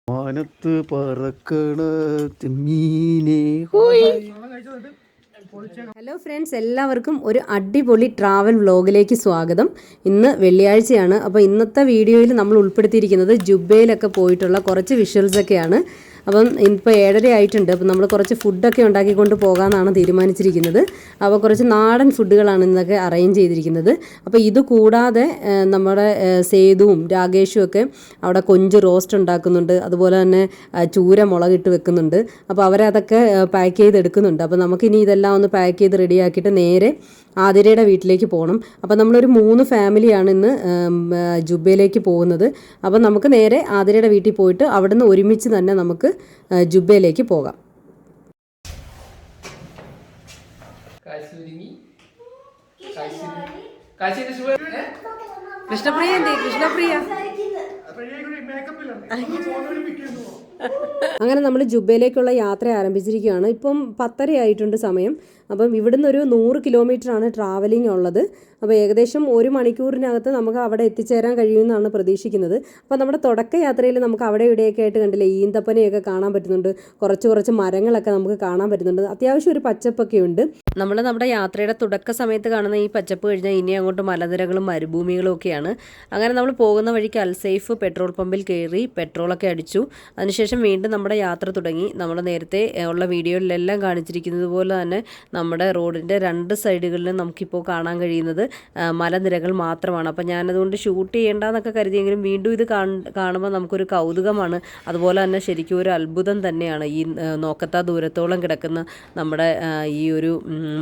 മാനത്ത് പറക്കണ മീനേ. Hello friends, എല്ലാവർക്കും ഒരു അടിപൊളി ട്രാവൽ വ്ലോഗിലേക്ക് സ്വാഗതം. ഇന്ന് വെള്ളിയാഴ്ചയാണ്. അപ്പോൾ ഇന്നത്തെ വീഡിയോയിൽ നമ്മൾ ഉൾപ്പെടുത്തിയിരിക്കുന്നത് ജുബയിലൊക്കെ പോയിട്ടുള്ള കുറച്ച് വിഷ്വൽസൊക്കെയാണ്. അപ്പം ഇപ്പോൾ 7:30 ആയിട്ടുണ്ട്. അപ്പം നമ്മൾ കുറച്ച് ഫുഡൊക്കെ ഉണ്ടാക്കിക്കൊണ്ട് പോകാമെന്നാണ് തീരുമാനിച്ചിരിക്കുന്നത്. അപ്പോൾ കുറച്ച് നാടൻ ഫുഡുകളാണ് ഇന്നൊക്കെ അറേഞ്ച് ചെയ്തിരിക്കുന്നത്. അപ്പോൾ ഇത് കൂടാതെ നമ്മുടെ സേതുവും രാകേഷും ഒക്കെ അവിടെ കൊഞ്ച് റോസ്റ്റ് ഉണ്ടാക്കുന്നുണ്ട്. അതുപോലെ തന്നെ ചൂര മുളകിട്ട് വെക്കുന്നുണ്ട്. അപ്പോൾ അവരതൊക്കെ പാക്ക് ചെയ്തെടുക്കുന്നുണ്ട്. അപ്പോൾ നമുക്കിനി ഇതെല്ലാം ഒന്ന് പാക്ക് ചെയ്ത് റെഡിയാക്കിയിട്ട് നേരെ ആതിരയുടെ വീട്ടിലേക്ക് പോകണം. അപ്പോൾ നമ്മളൊരു 3 ഫാമിലിയാണ് ഇന്ന് ജുബയിലേക്ക് പോകുന്നത്. അപ്പോൾ നമുക്ക് നേരെ ആതിരയുടെ വീട്ടിൽ പോയിട്ട് അവിടുന്ന് ഒരുമിച്ച് തന്നെ നമുക്ക് ജുബയിലേക്ക് പോകാം. കൃഷ്ണപ്രിയ എന്തേ? കൃഷ്ണപ്രിയ അങ്ങനെ നമ്മൾ ജുബയിലേക്കുള്ള യാത്ര ആരംഭിച്ചിരിക്കുകയാണ്. ഇപ്പം 10:30 ആയിട്ടുണ്ട് സമയം. അപ്പം ഇവിടുന്ന് ഒരു 100 കിലോമീറ്ററാണ് ട്രാവലിംഗ് ഉള്ളത്. അപ്പോൾ ഏകദേശം 1 മണിക്കൂറിനകത്ത് നമുക്ക് അവിടെ എത്തിച്ചേരാൻ കഴിയുമെന്നാണ് പ്രതീക്ഷിക്കുന്നത്. അപ്പോൾ നമ്മുടെ തുടക്ക യാത്രയിൽ നമുക്ക് അവിടെ ഇവിടെയൊക്കെ ആയിട്ട് കണ്ടില്ലേ, ഈന്തപ്പനയൊക്കെ കാണാൻ പറ്റുന്നുണ്ട്. കുറച്ച് മരങ്ങളൊക്കെ നമുക്ക് കാണാൻ പറ്റുന്നുണ്ട്. അത്യാവശ്യം ഒരു പച്ചപ്പൊക്കെ ഉണ്ട്. നമ്മുടെ യാത്രയുടെ തുടക്ക സമയത്ത് കാണുന്ന ഈ പച്ചപ്പ് കഴിഞ്ഞാൽ ഇനി അങ്ങോട്ട് മലനിരകളും മരുഭൂമികളും ഒക്കെയാണ്. അങ്ങനെ നമ്മൾ പോകുന്ന വഴിക്ക് അൽസൈഫ് പെട്രോൾ പമ്പിൽ കയറി പെട്രോളൊക്കെ അടിച്ചു. അതിനുശേഷം വീണ്ടും നമ്മുടെ യാത്ര തുടങ്ങി. നമ്മൾ നേരത്തെ ഉള്ള വീഡിയോയിലെല്ലാം കാണിച്ചിരിക്കുന്നത് പോലെ തന്നെ നമ്മുടെ റോഡിൻ്റെ 2 സൈഡുകളിലും നമുക്കിപ്പോൾ കാണാൻ കഴിയുന്നത് മലനിരകൾ മാത്രമാണ്. അപ്പോൾ ഞാനതുകൊണ്ട് ഷൂട്ട് ചെയ്യേണ്ടെന്നൊക്കെ കരുതിയെങ്കിലും വീണ്ടും ഇത് കാണുമ്പോൾ നമുക്കൊരു കൗതുകമാണ്. അതുപോലെ തന്നെ ശരിക്കും ഒരു അത്ഭുതം തന്നെയാണ് ഈ നോക്കത്താ ദൂരത്തോളം കിടക്കുന്ന നമ്മുടെ ഈ ഒരു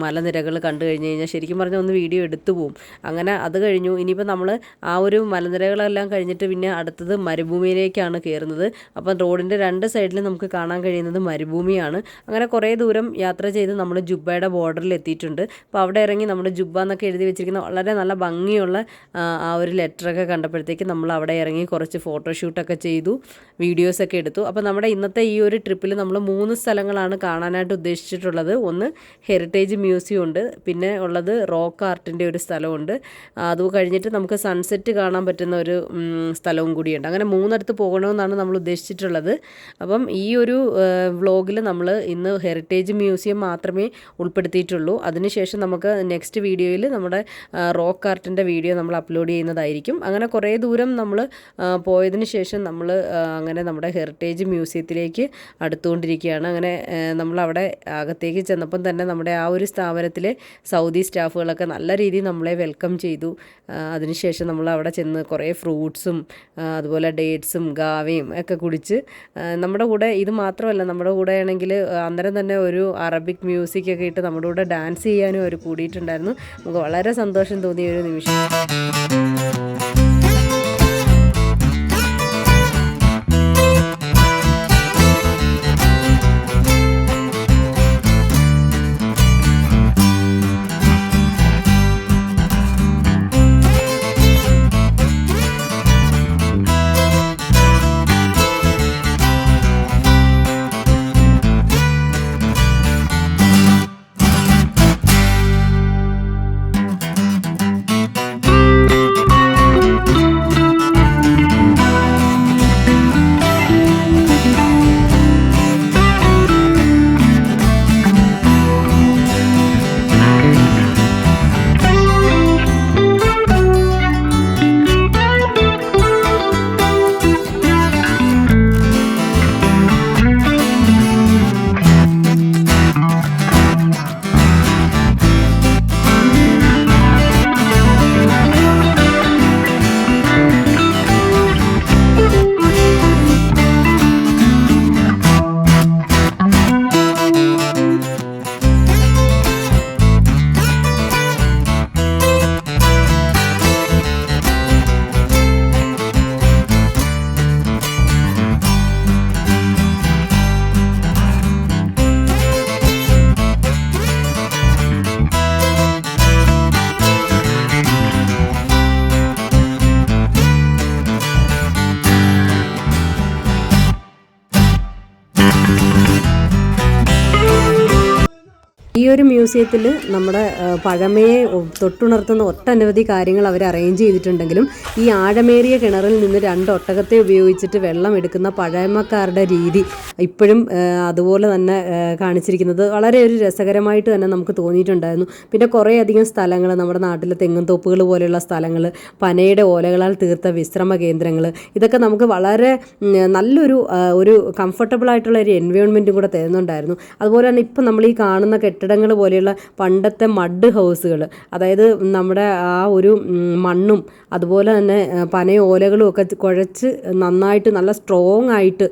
മലനിരകൾ കണ്ടു കഴിഞ്ഞ് കഴിഞ്ഞാൽ ശരിക്കും പറഞ്ഞാൽ ഒന്ന് വീഡിയോ എടുത്തു പോവും. അങ്ങനെ അത് കഴിഞ്ഞു. ഇനിയിപ്പോൾ നമ്മൾ ആ ഒരു മലനിരകളെല്ലാം കഴിഞ്ഞിട്ട് പിന്നെ അടുത്തത് മരുഭൂമിയിലേക്കാണ് കയറുന്നത്. അപ്പം റോഡിൻ്റെ 2 സൈഡിലും നമുക്ക് കാണാൻ കഴിയുന്നത് മരുഭൂമിയാണ്. അങ്ങനെ കുറേ ദൂരം യാത്ര ചെയ്ത് നമ്മൾ ജുബ്ബയുടെ ബോർഡറിൽ എത്തിയിട്ടുണ്ട്. അപ്പോൾ അവിടെ ഇറങ്ങി നമ്മുടെ ജുബ്ബ എന്നൊക്കെ എഴുതി വെച്ചിരിക്കുന്ന വളരെ നല്ല ഭംഗിയുള്ള ആ ഒരു ലെറ്ററൊക്കെ കണ്ടപ്പോഴത്തേക്ക് നമ്മൾ അവിടെ ഇറങ്ങി കുറച്ച് ഫോട്ടോഷൂട്ടൊക്കെ ചെയ്തു, വീഡിയോസൊക്കെ എടുത്തു. അപ്പോൾ നമ്മുടെ ഇന്നത്തെ ഈ ഒരു ട്രിപ്പിൽ നമ്മൾ 3 സ്ഥലങ്ങളാണ് കാണാനായിട്ട് ഉദ്ദേശിച്ചിട്ടുള്ളത്. ഒന്ന് ഹെറിറ്റേജ് മ്യൂസിയം ഉണ്ട്, പിന്നെ ഉള്ളത് റോക്ക് ആർട്ടിൻ്റെ ഒരു സ്ഥലമുണ്ട്, അത് കഴിഞ്ഞിട്ട് നമുക്ക് സൺസെറ്റ് കാണാൻ പറ്റുന്ന ഒരു സ്ഥലവും കൂടിയുണ്ട്. അങ്ങനെ 3 പോകണമെന്നാണ് നമ്മൾ ഉദ്ദേശിച്ചിട്ടുള്ളത്. അപ്പം ഈ ഒരു വ്ളോഗിൽ നമ്മൾ ഇന്ന് ഹെറിറ്റേജ് മ്യൂസിയം മാത്രമേ ഉൾപ്പെടുത്തിയിട്ടുള്ളൂ. അതിനുശേഷം നമുക്ക് നെക്സ്റ്റ് വീഡിയോയിൽ നമ്മുടെ റോക്ക് ആർട്ടിൻ്റെ വീഡിയോ നമ്മൾ അപ്ലോഡ് ചെയ്യുന്നതായിരിക്കും. അങ്ങനെ കുറേ ദൂരം നമ്മൾ പോയതിന് ശേഷം നമ്മൾ അങ്ങനെ നമ്മുടെ ഹെറിറ്റേജ് മ്യൂസിയത്തിലേക്ക് അടുത്തുകൊണ്ടിരിക്കുകയാണ്. അങ്ങനെ നമ്മളവിടെ അകത്തേക്ക് ചെന്നപ്പം തന്നെ നമ്മുടെ ആ ഒരു സ്ഥാപനത്തിലെ സൗദി സ്റ്റാഫുകളൊക്കെ നല്ല രീതിയിൽ നമ്മളെ വെൽക്കം ചെയ്തു. അതിനുശേഷം നമ്മൾ അവിടെ ചെന്ന് കുറേ ഫ്രൂട്ട്സും അതുപോലെ ഡേറ്റ്സും ഗാവയും ഒക്കെ കുടിച്ച് നമ്മുടെ കൂടെ ഇത് മാത്രമല്ല, നമ്മുടെ കൂടെ ആണെങ്കിൽ അന്നേരം തന്നെ ഒരു അറബിക് മ്യൂസിക് ഒക്കെ ഇട്ട് നമ്മുടെ കൂടെ ഡാൻസ് ചെയ്യാനും അവർ കൂടിയിട്ടുണ്ടായിരുന്നു. നമുക്ക് വളരെ സന്തോഷം തോന്നിയ ഒരു നിമിഷം. ഈ ഒരു മ്യൂസിയത്തിൽ നമ്മുടെ പഴമയെ തൊട്ടുണർത്തുന്ന ഒട്ടനവധി കാര്യങ്ങൾ അവർ അറേഞ്ച് ചെയ്തിട്ടുണ്ടെങ്കിലും ഈ ആഴമേറിയ കിണറിൽ നിന്ന് 2 ഒട്ടകത്തെ ഉപയോഗിച്ചിട്ട് വെള്ളം എടുക്കുന്ന പഴമക്കാരുടെ രീതി ഇപ്പോഴും അതുപോലെ തന്നെ കാണിച്ചിരിക്കുന്നത് വളരെ ഒരു രസകരമായിട്ട് തന്നെ നമുക്ക് തോന്നിയിട്ടുണ്ടായിരുന്നു. പിന്നെ കുറേയധികം സ്ഥലങ്ങൾ, നമ്മുടെ നാട്ടിലെ തെങ്ങുംതോപ്പുകൾ പോലെയുള്ള സ്ഥലങ്ങൾ, പനയുടെ ഓലകളാൽ തീർത്ത വിശ്രമ കേന്ദ്രങ്ങൾ, ഇതൊക്കെ നമുക്ക് വളരെ നല്ലൊരു ഒരു കംഫർട്ടബിൾ ആയിട്ടുള്ള ഒരു എൻവയോൺമെൻറ്റും കൂടെ തരുന്നുണ്ടായിരുന്നു. അതുപോലെ തന്നെ ഇപ്പം നമ്മൾ ഈ കാണുന്ന കെട്ടിടങ്ങൾ പോലെയുള്ള പണ്ടത്തെ മഡ് ഹൗസുകൾ, അതായത് നമ്മുടെ ആ ഒരു മണ്ണും അതുപോലെ തന്നെ പനയോലകളും ഒക്കെ കുഴച്ച് നന്നായിട്ട് നല്ല സ്ട്രോങ് ആയിട്ട്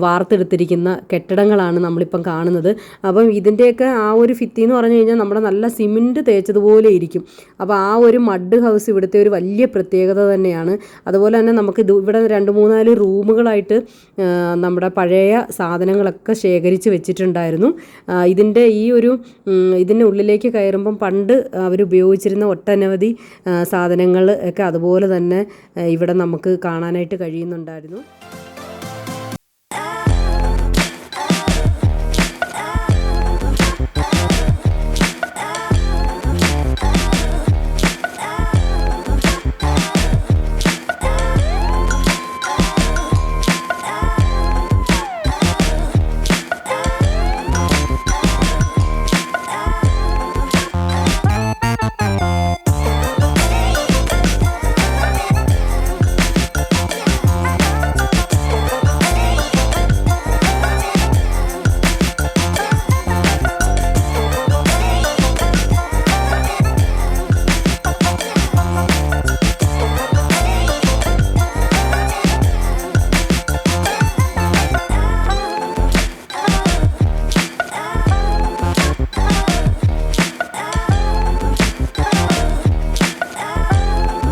വാർത്തെടുത്തിരിക്കുന്ന കെട്ടിടങ്ങളാണ് നമ്മളിപ്പം കാണുന്നത്. അപ്പം ഇതിൻ്റെയൊക്കെ ആ ഒരു ഭിത്തി എന്ന് പറഞ്ഞു കഴിഞ്ഞാൽ നമ്മുടെ നല്ല സിമെൻറ്റ് തേച്ചതുപോലെ ഇരിക്കും. അപ്പോൾ ആ ഒരു മഡ് ഹൗസ് ഇവിടുത്തെ ഒരു വലിയ പ്രത്യേകത തന്നെയാണ്. അതുപോലെ തന്നെ നമുക്ക് ഇവിടെ 2-3-4 റൂമുകളായിട്ട് നമ്മുടെ പഴയ സാധനങ്ങളൊക്കെ ശേഖരിച്ച് വെച്ചിട്ടുണ്ടായിരുന്നു. ഇതിൻ്റെ ഇതിൻ്റെ ഉള്ളിലേക്ക് കയറുമ്പം പണ്ട് അവരുപയോഗിച്ചിരുന്ന ഒട്ടനവധി സാധനങ്ങൾ ഒക്കെ അതുപോലെ തന്നെ ഇവിടെ നമുക്ക് കാണാനായിട്ട് കഴിയുന്നുണ്ടായിരുന്നു.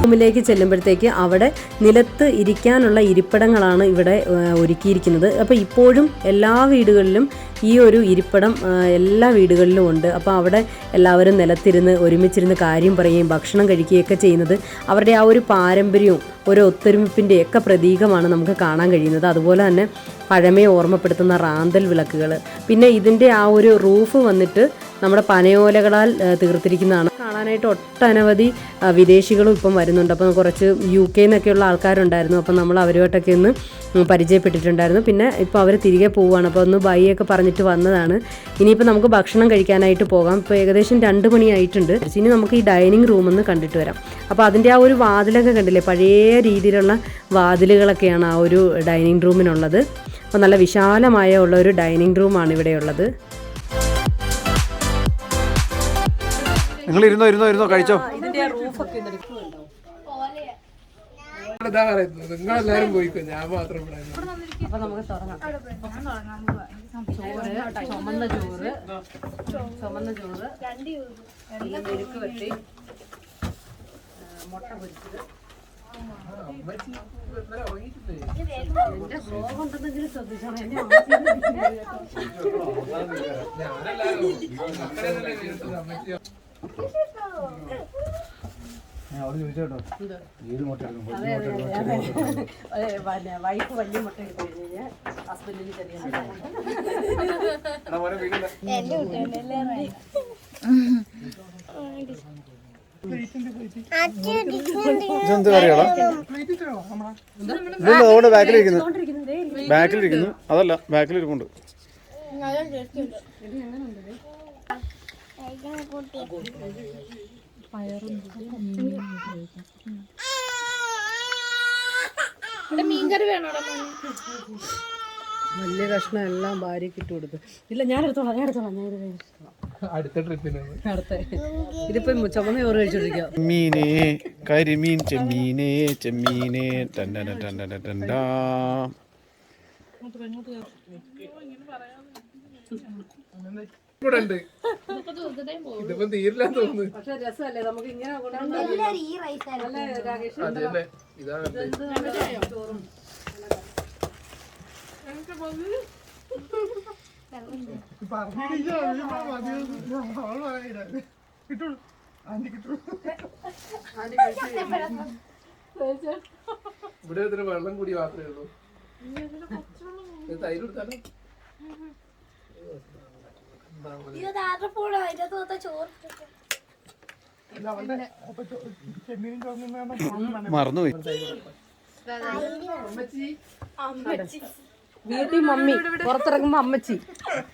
റൂമിലേക്ക് ചെല്ലുമ്പോഴത്തേക്ക് അവിടെ നിലത്ത് ഇരിക്കാനുള്ള ഇരിപ്പിടങ്ങളാണ് ഇവിടെ ഒരുക്കിയിരിക്കുന്നത്. അപ്പോൾ ഇപ്പോഴും എല്ലാ വീടുകളിലും ഈ ഒരു ഇരിപ്പിടം എല്ലാ വീടുകളിലും ഉണ്ട്. അപ്പോൾ അവിടെ എല്ലാവരും നിലത്തിരുന്ന് ഒരുമിച്ചിരുന്ന് കാര്യം പറയുകയും ഭക്ഷണം കഴിക്കുകയൊക്കെ ചെയ്യുന്നത് അവരുടെ ആ ഒരു പാരമ്പര്യവും ഒരു ഒത്തൊരുമിപ്പിൻ്റെയൊക്കെ പ്രതീകമാണ് നമുക്ക് കാണാൻ കഴിയുന്നത്. അതുപോലെ തന്നെ പഴമയെ ഓർമ്മപ്പെടുത്തുന്ന റാന്തൽ വിളക്കുകൾ, പിന്നെ ഇതിൻ്റെ ആ ഒരു റൂഫ് വന്നിട്ട് നമ്മുടെ പനയോലകളാൽ തീർത്തിരിക്കുന്നതാണ്. കാണാനായിട്ട് ഒട്ടനവധി വിദേശികളും ഇപ്പം വരുന്നുണ്ട്. അപ്പം കുറച്ച് UK നിന്നൊക്കെയുള്ള ആൾക്കാരുണ്ടായിരുന്നു. അപ്പം നമ്മൾ അവരുമായിട്ടൊക്കെ ഒന്ന് പരിചയപ്പെട്ടിട്ടുണ്ടായിരുന്നു. പിന്നെ ഇപ്പോൾ അവർ തിരികെ പോവുകയാണ്. അപ്പോൾ ഒന്ന് ബൈ ഒക്കെ പറഞ്ഞിട്ട് വന്നതാണ്. ഇനിയിപ്പോൾ നമുക്ക് ഭക്ഷണം കഴിക്കാനായിട്ട് പോകാം. ഇപ്പോൾ ഏകദേശം 2 മണിയായിട്ടുണ്ട്. ഇനി നമുക്ക് ഈ ഡൈനിങ് റൂമൊന്ന് കണ്ടിട്ട് വരാം. അപ്പോൾ അതിൻ്റെ ആ ഒരു വാതിലൊക്കെ കണ്ടില്ലേ, പഴയ രീതിയിലുള്ള വാതിലുകളൊക്കെയാണ് ആ ഒരു ഡൈനിങ് റൂമിനുള്ളത്. അപ്പോൾ നല്ല വിശാലമായ ഉള്ള ഒരു ഡൈനിങ് റൂമാണ് ഇവിടെയുള്ളത്. നിങ്ങൾ ഇരുന്നോ കഴിച്ചോ. നിങ്ങളെല്ലാരും പോയിക്കോ, ഞാൻ മാത്രം. അപ്പൊ നമുക്ക് തുടങ്ങാം. ചുമന്ന ചോറ്, മെഴുക്ക് വെട്ടി, മുട്ട പൊരിച്ചത്. എന്റെ ബ്ലോഗ് ഉണ്ടെന്നെങ്കിലും ശ്രദ്ധിച്ചോളാം. വൈഫ് വലിയ മുട്ട ഇട്ട് കഴിഞ്ഞാൽ ഹസ്ബൻഡിന് ചെറിയ ബാക്കിലിരിക്കുന്നു. അതല്ല, ബാക്കിലിരിപ്പുണ്ട്. മീൻകറി വേണോ? വലിയ കഷ്ണം എല്ലാം ഭാര്യക്ക് ഇട്ട് കൊടുത്തു. ഇല്ല, ഞാനെടുത്തോളാം. അടുത്ത ട്രിപ്പിന് ഇതിപ്പോ ചുമന്ന ചോറ് കഴിച്ചോണ്ടിരിക്കാം. മീനേ, കരിമീൻ, ചെമ്മീനേ ടണ്ടാ. ഇതിപ്പോ തീരില്ല തോന്നുന്നു. പക്ഷെ രസമല്ലേ നമുക്ക് ഇങ്ങനെ ചോറും ഇവിടെ എത്ര വെള്ളം കൂടി മാത്രമേ ഉള്ളൂ. തൈര് കൊടുത്താലോ? മറന്നുപോയി. വീട്ടിൽ മമ്മി, പുറത്തിറങ്ങുമ്പോ അമ്മച്ചി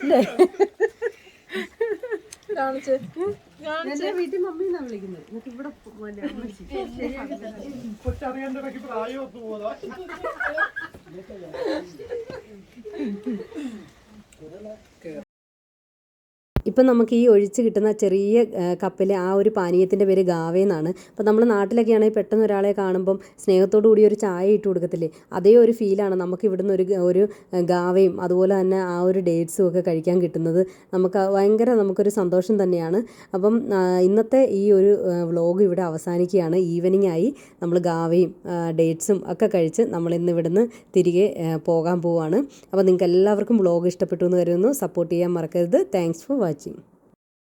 അല്ലേ? എന്നെ വീട്ടിൽ മമ്മി എന്നാ വിളിക്കുന്നത്. എന്നിട്ട് ഇവിടെ അമ്മച്ചി. ഇപ്പം നമുക്ക് ഈ ഒഴിച്ച് കിട്ടുന്ന ചെറിയ കപ്പിലെ ആ ഒരു പാനീയത്തിൻ്റെ പേര് ഗാവയെന്നാണ്. അപ്പോൾ നമ്മൾ നാട്ടിലൊക്കെ ആണെങ്കിൽ പെട്ടെന്ന് ഒരാളെ കാണുമ്പം സ്നേഹത്തോടു കൂടി ഒരു ചായ ഇട്ട് കൊടുക്കത്തില്ലേ, അതേ ഒരു ഫീലാണ് നമുക്ക് ഇവിടുന്ന് ഒരു ഗാവയും അതുപോലെ തന്നെ ആ ഒരു ഡേറ്റ്സും ഒക്കെ കഴിക്കാൻ കിട്ടുന്നത്. നമുക്കൊരു സന്തോഷം തന്നെയാണ്. അപ്പം ഇന്നത്തെ ഈ ഒരു വ്ളോഗ് ഇവിടെ അവസാനിക്കുകയാണ്. ഈവനിങ് ആയി, നമ്മൾ ഗാവയും ഡേറ്റ്സും ഒക്കെ കഴിച്ച് നമ്മളിന്ന് ഇവിടുന്ന് തിരികെ പോകാൻ പോവുകയാണ്. അപ്പോൾ നിങ്ങൾക്ക് എല്ലാവർക്കും വ്ളോഗ് ഇഷ്ടപ്പെട്ടു എന്ന് കരുതുന്നു. സപ്പോർട്ട് ചെയ്യാൻ മറക്കരുത്. Thanks for watching.